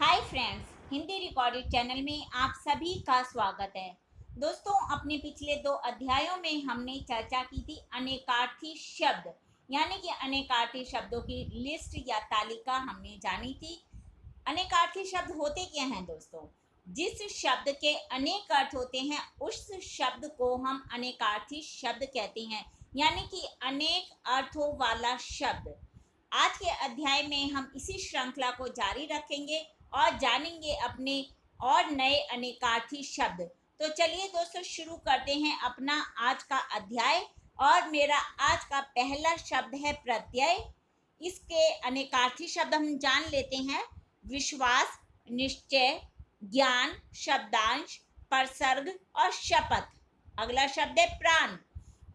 Hi friends, Hindi recorded channel में आप सभी का स्वागत है। दोस्तों, अपने पिछले 2 अध्यायों में हमने चर्चा की थी अनेकार्थी शब्द, यानी कि अनेकार्थी शब्दों की लिस्ट या तालिका हमने जानी थी। अनेकार्थी शब्द होते क्या हैं दोस्तों? जिस शब्द के अनेक अर्थ होते हैं उस शब्द को हम अनेकार्थी शब्द कहते हैं, यानी कि अनेक अर्थों वाला शब्द। आज के अध्याय में हम इसी श्रृंखला को जारी रखेंगे और जानेंगे अपने और नए अनेकार्थी शब्द। तो चलिए दोस्तों, शुरू करते हैं अपना आज का अध्याय। और मेरा आज का पहला शब्द है प्रत्यय। इसके अनेकार्थी शब्द हम जान लेते हैं। विश्वास, निश्चय, ज्ञान, शब्दांश, परसर्ग और शपथ। अगला शब्द है प्राण।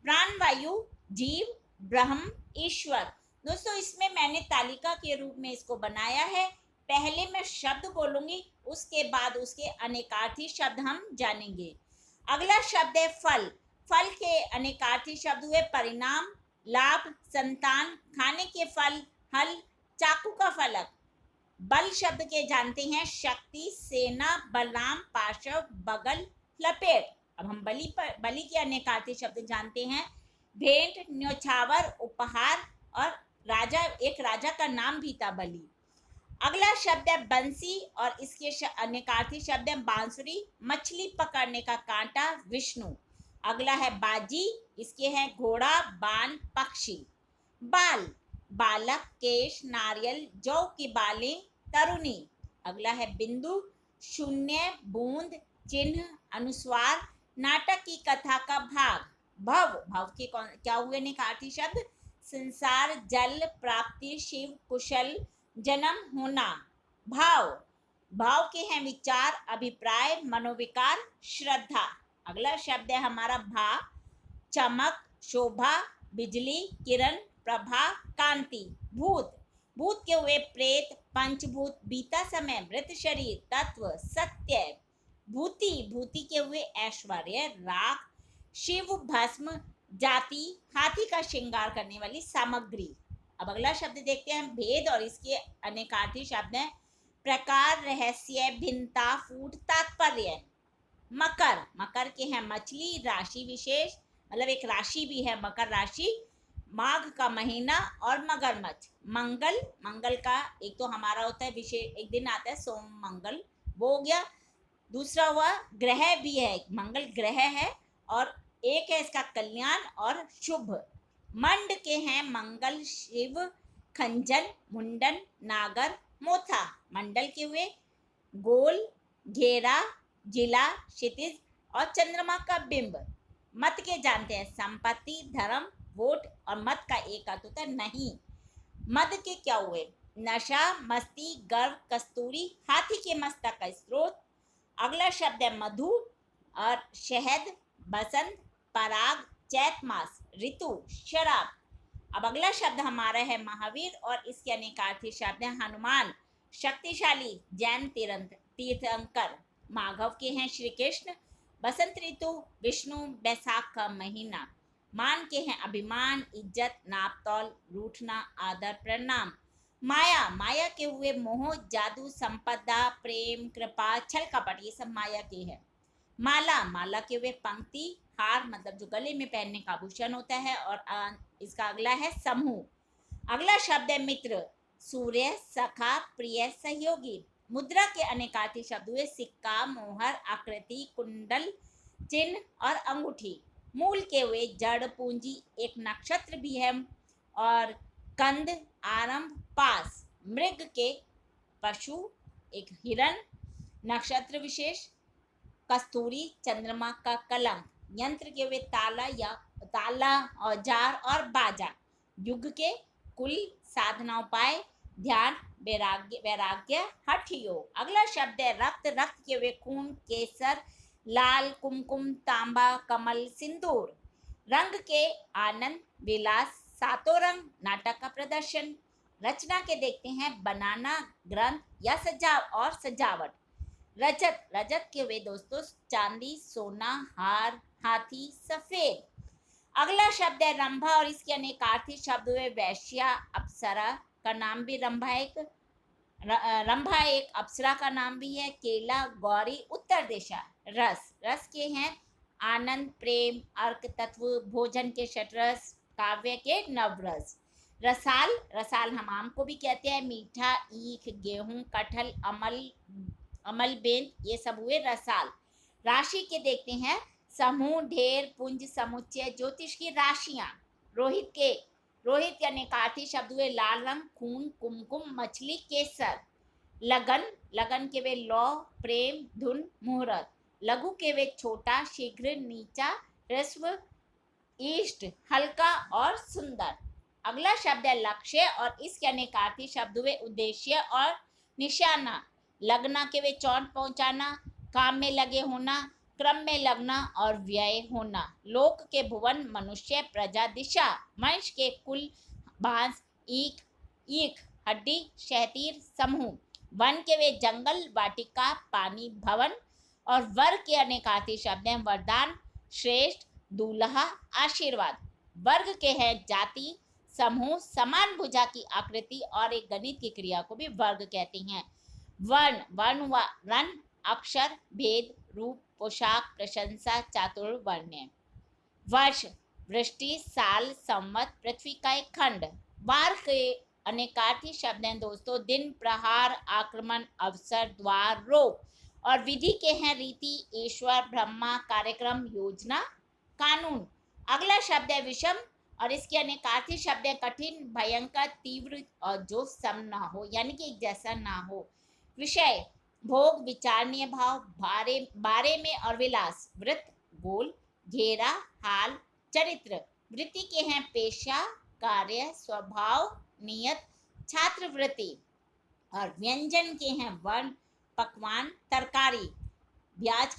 प्राणवायु, जीव, ब्रह्म, ईश्वर। दोस्तों, इसमें मैंने तालिका के रूप में इसको बनाया है। पहले मैं शब्द बोलूंगी, उसके बाद उसके अनेकार्थी शब्द हम जानेंगे। अगला शब्द है फल। फल के अनेकार्थी शब्द हुए परिणाम, लाभ, संतान, खाने के फल, हल, चाकू का फलक। बल शब्द के जानते हैं शक्ति, सेना, बलराम, पाशव, बगल, लपेट। अब हम बलि के अनेकार्थी शब्द जानते हैं भेंट, न्योछावर, उपहार और राजा। एक राजा का नाम भी था बलि। अगला शब्द है बंसी और इसके अनेकार्थी शब्द है बांसुरी, मछली पकड़ने का कांटा, विष्णु। अगला है बाजी, इसके हैं घोड़ा, बाण, पक्षी। बाल, बालक, केश, नारियल, जौ की बालें, तरुणी। अगला है बिंदु, शून्य, बूंद, चिन्ह, अनुस्वार, नाटक की कथा का भाग। भव, भव के क्या हुए अनेकार्थी शब्द? संसार, जल, प्राप्ति, शिव, कुशल, जन्म, होना। भाव, भाव के हैं विचार, अभिप्राय, मनोविकार, श्रद्धा। अगला शब्द है हमारा भा, चमक, शोभा, बिजली, किरण, प्रभा, कांति। भूत, भूत के हुए प्रेत, पंचभूत, बीता समय, मृत शरीर, तत्व, सत्य। भूति, भूति के हुए ऐश्वर्य, राख, शिव, भस्म, जाति, हाथी का श्रृंगार करने वाली सामग्री। अब अगला शब्द देखते हैं भेद और इसके अनेकार्थी शब्द हैं प्रकार, रहस्य, भिन्नता, फूट, तात्पर्य। मकर, मकर के हैं मछली, राशि विशेष, मतलब एक राशि भी है मकर राशि, माघ का महीना और मगरमच्छ। मंगल, मंगल का एक तो हमारा होता है विशेष, एक दिन आता है सोम मंगल, वो हो गया। दूसरा हुआ ग्रह भी है, मंगल ग्रह है और एक है इसका कल्याण और शुभ। मंड के हैं मंगल, शिव, खंजन, मुंडन, नागर, मोथा। मंडल के हुए गोल, घेरा, जिला, क्षितिज और चंद्रमा का बिंब। मत के जानते हैं संपत्ति, धर्म, वोट और मत का एक अर्थ होता है नहीं। मद के क्या हुए? नशा, मस्ती, गर्व, कस्तूरी, हाथी के मस्तक का स्रोत। अगला शब्द है मधु और शहद, बसंत, पराग, चैत मास, ऋतु, शराब। अब अगला शब्द हमारा है महावीर और इसके अनेकार्थी शब्द हैं हनुमान, शक्तिशाली, जैन तीर्थंकर। माघव के हैं श्री कृष्ण, बसंत ऋतु, विष्णु, बैसाख का महीना। मान के हैं अभिमान, इज्जत, नापतौल, रूठना, आदर, प्रणाम। माया, माया के हुए मोह, जादू, संपदा, प्रेम, कृपा, छल कपट, ये सब माया के हैं। माला, माला के हुए पंक्ति, हार मतलब जो गले में पहनने का आभूषण होता है। और इसका अगला है समूह। अगला शब्द है मित्र, सूर्य, सखा, प्रिय, सहयोगी। मुद्रा के अनेकार्थी शब्द हुए सिक्का, मोहर, आकृति, कुंडल, चिन्ह और अंगूठी। मूल के हुए जड़, पूंजी, एक नक्षत्र भी है और कंद, आरंभ, पास। मृग के पशु, एक हिरण, नक्षत्र विशेष, कस्तूरी, चंद्रमा का कलंक। यंत्र के हुए ताला या ताला, औजार और बाजा। युग के कुल, साधना, उपाय, ध्यान, वैराग्य, वैराग्य, हठ योग। अगला शब्द है रक्त, रक्त के हुए खून, केसर, लाल, कुमकुम, तांबा, कमल, सिंदूर। रंग के आनंद, विलास, सातों रंग, नाटक का प्रदर्शन। रचना के देखते हैं बनाना, ग्रंथ या सजावट। रजत, रजत के हुए दोस्तों चांदी, सोना, हार, हाथी, सफेद। अगला शब्द है रंभा और इसके अनेकार्थी शब्द हुए वैश्या, अप्सरा का नाम भी रंभा एक रंभा एक अप्सरा का नाम भी है। केला, गौरी, उत्तर दिशा। रस, रस के हैं आनंद, प्रेम, अर्क तत्व, भोजन के षटरस, काव्य के नवरस। रसाल, रसाल हम आम को भी कहते हैं। मीठा, ईख, गेहूं, कटहल, अमल, अमल बेंत, ये सब हुए रसाल। राशि के देखते हैं, समूह, ढेर, पुंज, समुच्चय, ज्योतिष की राशियां। रोहित के, रोहित यानी काठी शब्द हुए लाल रंग, खून, कुमकुम, मछली, केसर। लगन, लगन के वे लौ, प्रेम, धुन, मुहूर्त। लघु के वे छोटा, शीघ्र, नीचा, ह्रस्व, ईष्ट, हल्का और सुंदर। अगला शब्द है लक्ष्य और इसके अनेकार्थी शब्द हुए उद्देश्य और निशाना। लगना के वे चोट पहुंचाना, काम में लगे होना, क्रम में लगना और व्यय होना। लोक के भुवन, मनुष्य, प्रजा, दिशा। वंश के कुल, बांस, ईख, ईख, हड्डी, शहतीर, समूह। वन के वे जंगल, वाटिका, पानी, भवन। और वर के अनेकार्थी शब्द हैं वरदान, श्रेष्ठ, दूल्हा, आशीर्वाद। वर्ग के हैं जाति, समूह, समान भुजा की आकृति और एक गणित की क्रिया को भी वर्ग कहते हैं। वर्ण, वर्ण व रन, अक्षर, भेद, रूप, पोशाक, प्रशंसा, चातुर्वण्य। वर्ष, वृष्टि, साल, संवत, पृथ्वी का एक खंड। वार के अनेकार्थी शब्द हैं दोस्तों दिन, प्रहार, आक्रमण, अवसर, द्वार, रोक। और विधि के हैं रीति, ईश्वर, ब्रह्मा, कार्यक्रम, योजना, कानून। अगला शब्द है विषम और इसके अनेकार्थी शब्द है कठिन, भयंकर, तीव्र और जो सम ना हो यानी कि एक जैसा ना हो। विषय, भोग, विचारणीय भाव, बारे बारे में और विलास। वृत्त, गोल, घेरा, हाल, चरित्र। वृत्ति के हैं पेशा, कार्य, स्वभाव, नियत, छात्रवृत्ति। और व्यंजन के हैं वर्ण, पकवान, तरकारी। ब्याज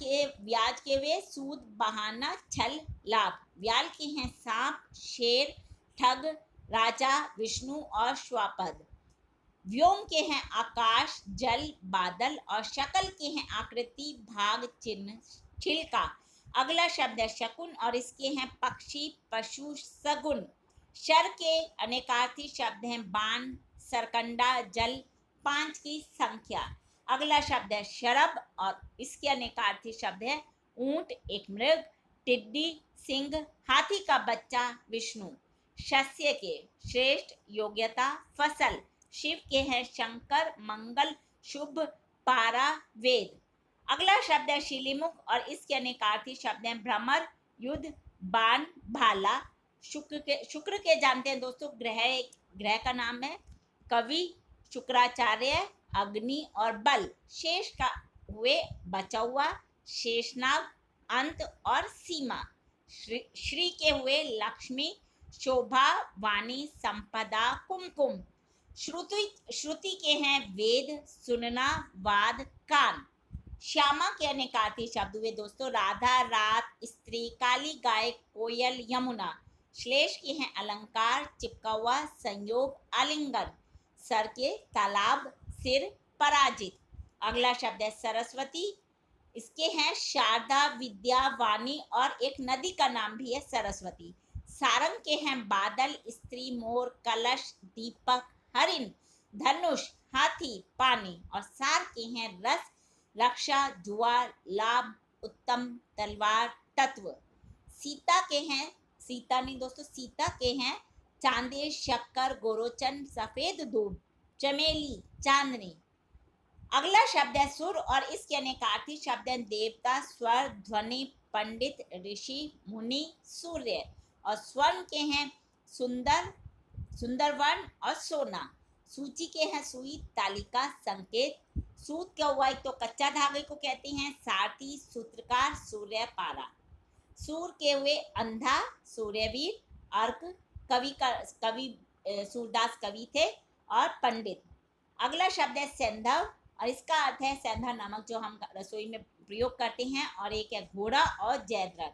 के वे सूद, बहाना, छल, लाभ। व्याल के हैं सांप, शेर, ठग, राजा, विष्णु और श्वापद। व्योम के हैं आकाश, जल, बादल। और शकल के हैं आकृति, भाग, चिन्ह, छिलका। अगला शब्द है शकुन और इसके हैं पक्षी, पशु, सगुन। शर के अनेकार्थी शब्द हैं बाण, सरकंडा, जल, 5 की संख्या। अगला शब्द है शरब और इसके अनेकार्थी शब्द है ऊंट, एक मृग, टिड्डी, सिंह, हाथी का बच्चा, विष्णु। शस्य के श्रेष्ठ, योग्यता, फसल। शिव के हैं शंकर, मंगल, शुभ, पारा, वेद। अगला शब्द है शिलीमुख और इसके अनेकार्थी शब्द हैं भ्रमर, युद्ध, बाण, भाला। शुक्र के जानते हैं दोस्तों ग्रह, ग्रह का नाम है कवि, शुक्राचार्य, अग्नि और बल। शेष का हुए बचा हुआ, शेषनाग, अंत और सीमा। श्री के हुए लक्ष्मी, शोभा, वाणी, संपदा, कुमकुम। श्रुति के हैं वेद, सुनना, वाद, कान। श्यामा के अनेकार्थी शब्द हुए दोस्तों राधा, रात, स्त्री, काली गाय, कोयल, यमुना। श्लेष के हैं अलंकार, चिपका हुआ, संयोग, आलिंगन। सर के तालाब, सिर, पराजित। अगला शब्द है सरस्वती, इसके हैं शारदा, विद्या, वाणी और एक नदी का नाम भी है सरस्वती। सारंग के हैं बादल, स्त्री, मोर, कलश, दीपक, हरिण, धनुष, हाथी, पानी। और सार के हैं रस, रक्षा, जुआ, लाभ, उत्तम, तलवार, तत्व। सीता के हैं, सीता नहीं दोस्तों, सीता के हैं चांदी, शक्कर, गोरोचन, सफेद दूध, चमेली, चांदनी। अगला शब्द है सुर और इसके अनेकार्थी शब्द हैं देवता, स्वर, ध्वनि, पंडित, ऋषि, मुनि, सूर्य। और स्वर्ण के हैं सुंदर, सुंदरवन और सोना। सूची के हैं सुई, तालिका, संकेत। सूत क्या हुआ, एक तो कच्चा धागे को कहते हैं, सारथी, सूत्रकार, सूर्य, पारा। सूर के हुए अंधा, सूर्यवीर, अर्क, कवि सूरदास कवि थे और पंडित। अगला शब्द है सेंधव और इसका अर्थ है सेंधा नमक जो हम रसोई में प्रयोग करते हैं। और एक है घोड़ा और जयद्रथ।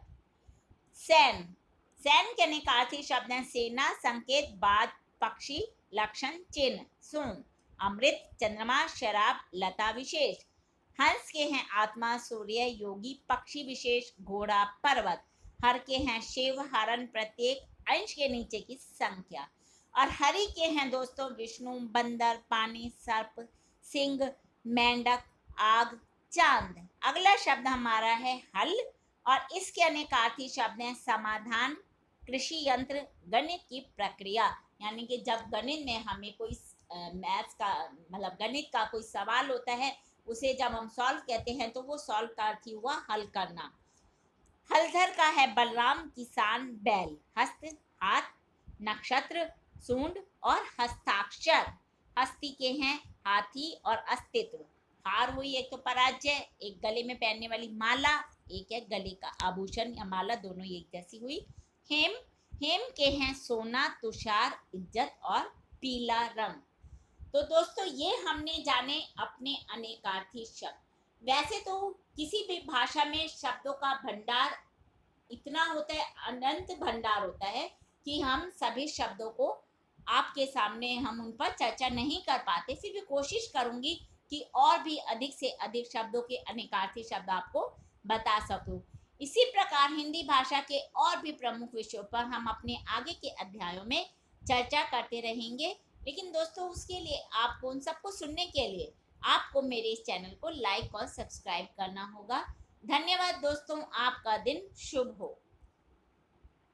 सैन, सैन के अनेकार्थी शब्द हैं सेना, संकेत, बाज, पक्षी, लक्षण, चिन्ह। सोम, अमृत, चंद्रमा, शराब, लता विशेष। हंस के हैं आत्मा, सूर्य, योगी, पक्षी विशेष, घोड़ा, पर्वत। हर के हैं शिव, हरण, प्रत्येक अंश के नीचे की संख्या। और हरि के हैं दोस्तों विष्णु, बंदर, पानी, सर्प, सिंह, मेंढक, आग, चांद। अगला शब्द हमारा है हल और इसके अनेकार्थी शब्द हैं समाधान, कृषि यंत्र, गणित की प्रक्रिया। यानी कि जब गणित में हमें कोई मैथ्स का मतलब गणित का कोई सवाल होता है, उसे जब हम सॉल्व कहते हैं तो वो सॉल्व का अर्थ ही हुआ हल करना। हलधर का है बलराम, किसान, बैल। हस्त हाथ, नक्षत्र, सूंड और हस्ताक्षर। हस्ती के हैं हाथी और अस्तित्व। हार हुई एक तो पराजय, एक गले में पहनने वाली माला, एक है गले का आभूषण या माला, दोनों एक जैसी हुई। हेम, हेम के हैं सोना, तुषार, इज्जत और पीला रंग। तो दोस्तों ये हमने जाने अपने अनेकार्थी शब्द। वैसे तो किसी भी भाषा में शब्दों का भंडार इतना होता है, अनंत भंडार होता है कि हम सभी शब्दों को आपके सामने हम उन पर चर्चा नहीं कर पाते। फिर भी कोशिश करूंगी कि और भी अधिक से अधिक शब्दों के अनेकार्थी शब्द आपको बता सकूं। इसी प्रकार हिंदी भाषा के और भी प्रमुख विषयों पर हम अपने आगे के अध्यायों में चर्चा करते रहेंगे। लेकिन दोस्तों उसके लिए आपको उन सबको सुनने के लिए आपको मेरे इस चैनल को लाइक और सब्सक्राइब करना होगा। धन्यवाद दोस्तों, आपका दिन शुभ हो।